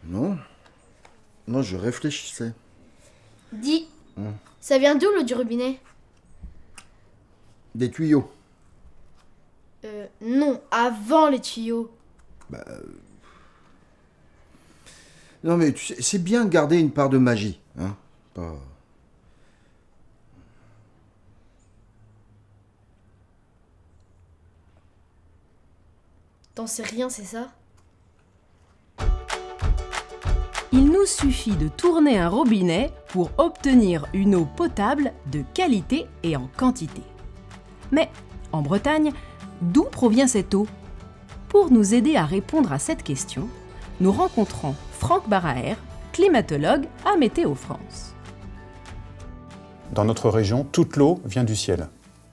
Non. Non, je réfléchissais. Dis, ça vient d'où l'eau du robinet? Des tuyaux. Non, avant les tuyaux. Non, mais tu sais, c'est bien de garder une part de magie, hein. Pas... T'en sais rien, c'est ça? Il nous suffit de tourner un robinet pour obtenir une eau potable de qualité et en quantité. Mais, en Bretagne, d'où provient cette eau? Pour nous aider à répondre à cette question, nous rencontrons Franck Baraher, climatologue à Météo France. Dans notre région, toute l'eau vient du ciel.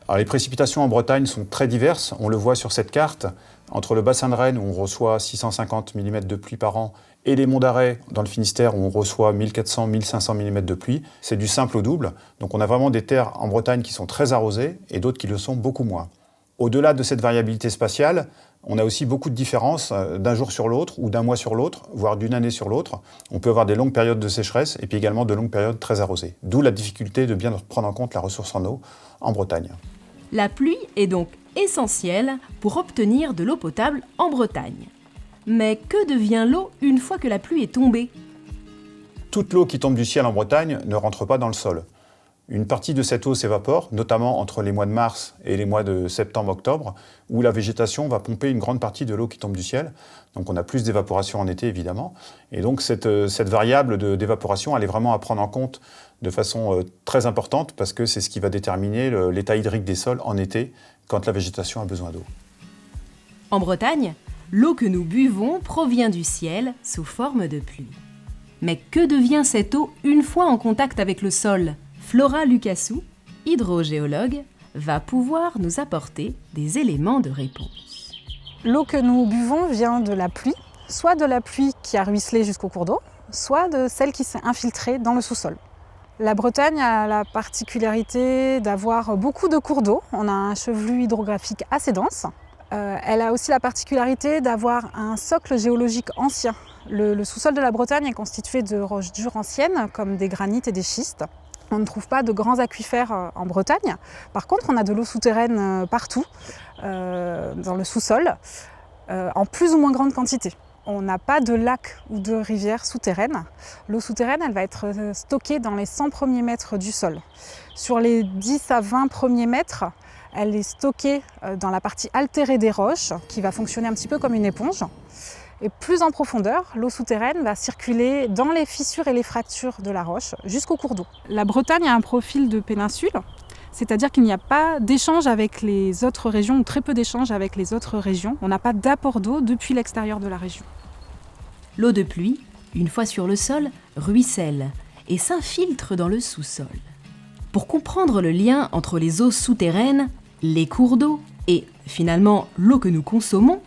Alors, les précipitations en Bretagne sont très diverses, on le voit sur cette carte. Entre le bassin de Rennes, où on reçoit 650 mm de pluie par an, et les monts d'Arrée, dans le Finistère, où on reçoit 1400-1500 mm de pluie, c'est du simple au double. Donc on a vraiment des terres en Bretagne qui sont très arrosées, et d'autres qui le sont beaucoup moins. Au-delà de cette variabilité spatiale, on a aussi beaucoup de différences d'un jour sur l'autre, ou d'un mois sur l'autre, voire d'une année sur l'autre. On peut avoir des longues périodes de sécheresse, et puis également de longues périodes très arrosées. D'où la difficulté de bien prendre en compte la ressource en eau en Bretagne. La pluie est donc essentielle pour obtenir de l'eau potable en Bretagne. Mais que devient l'eau une fois que la pluie est tombée? Toute l'eau qui tombe du ciel en Bretagne ne rentre pas dans le sol. Une partie de cette eau s'évapore, notamment entre les mois de mars et les mois de septembre-octobre, où la végétation va pomper une grande partie de l'eau qui tombe du ciel. Donc on a plus d'évaporation en été, évidemment. Et donc cette variable d'évaporation, elle est vraiment à prendre en compte de façon très importante, parce que c'est ce qui va déterminer l'état hydrique des sols en été, quand la végétation a besoin d'eau. En Bretagne, l'eau que nous buvons provient du ciel sous forme de pluie. Mais que devient cette eau une fois en contact avec le sol? Flora Lucassou, hydrogéologue, va pouvoir nous apporter des éléments de réponse. L'eau que nous buvons vient de la pluie, soit de la pluie qui a ruisselé jusqu'au cours d'eau, soit de celle qui s'est infiltrée dans le sous-sol. La Bretagne a la particularité d'avoir beaucoup de cours d'eau. On a un chevelu hydrographique assez dense. Elle a aussi la particularité d'avoir un socle géologique ancien. Le sous-sol de la Bretagne est constitué de roches dures anciennes, comme des granites et des schistes. On ne trouve pas de grands aquifères en Bretagne. Par contre, on a de l'eau souterraine partout, dans le sous-sol, en plus ou moins grande quantité. On n'a pas de lac ou de rivière souterraine. L'eau souterraine, elle va être stockée dans les 100 premiers mètres du sol. Sur les 10 à 20 premiers mètres, elle est stockée dans la partie altérée des roches, qui va fonctionner un petit peu comme une éponge. Et plus en profondeur, l'eau souterraine va circuler dans les fissures et les fractures de la roche jusqu'au cours d'eau. La Bretagne a un profil de péninsule, c'est-à-dire qu'il n'y a pas d'échange avec les autres régions, ou très peu d'échange avec les autres régions. On n'a pas d'apport d'eau depuis l'extérieur de la région. L'eau de pluie, une fois sur le sol, ruisselle et s'infiltre dans le sous-sol. Pour comprendre le lien entre les eaux souterraines, les cours d'eau et, finalement, l'eau que nous consommons,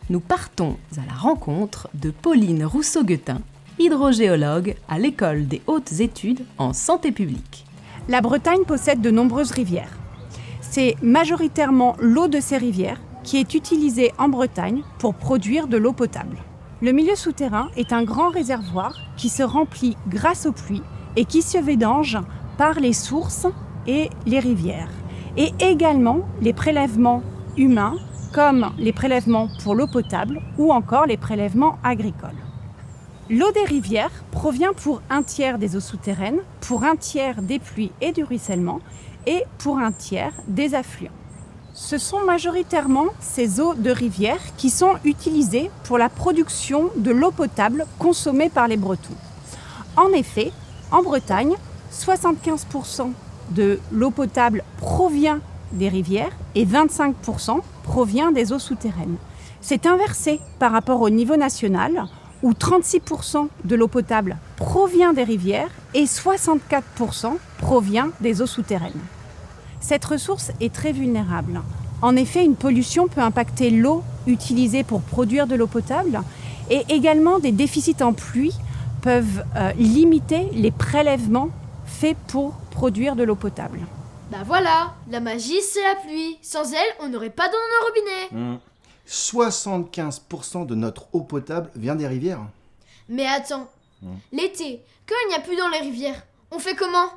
nous partons à la rencontre de Pauline Rousseau-Guetin, hydrogéologue à l'École des hautes études en santé publique. La Bretagne possède de nombreuses rivières. C'est majoritairement l'eau de ces rivières qui est utilisée en Bretagne pour produire de l'eau potable. Le milieu souterrain est un grand réservoir qui se remplit grâce aux pluies et qui se vidange par les sources et les rivières. Et également les prélèvements humains, comme les prélèvements pour l'eau potable ou encore les prélèvements agricoles. L'eau des rivières provient pour un tiers des eaux souterraines, pour un tiers des pluies et du ruissellement et pour un tiers des affluents. Ce sont majoritairement ces eaux de rivière qui sont utilisées pour la production de l'eau potable consommée par les Bretons. En effet, en Bretagne, 75% de l'eau potable provient des rivières et 25% provient des eaux souterraines. C'est inversé par rapport au niveau national où 36% de l'eau potable provient des rivières et 64% provient des eaux souterraines. Cette ressource est très vulnérable. En effet, une pollution peut impacter l'eau utilisée pour produire de l'eau potable et également des déficits en pluie peuvent limiter les prélèvements faits pour produire de l'eau potable. Bah voilà, la magie c'est la pluie. Sans elle, on n'aurait pas d'eau dans nos robinets. 75% de notre eau potable vient des rivières. Mais attends, l'été, quand il n'y a plus dans les rivières, on fait comment?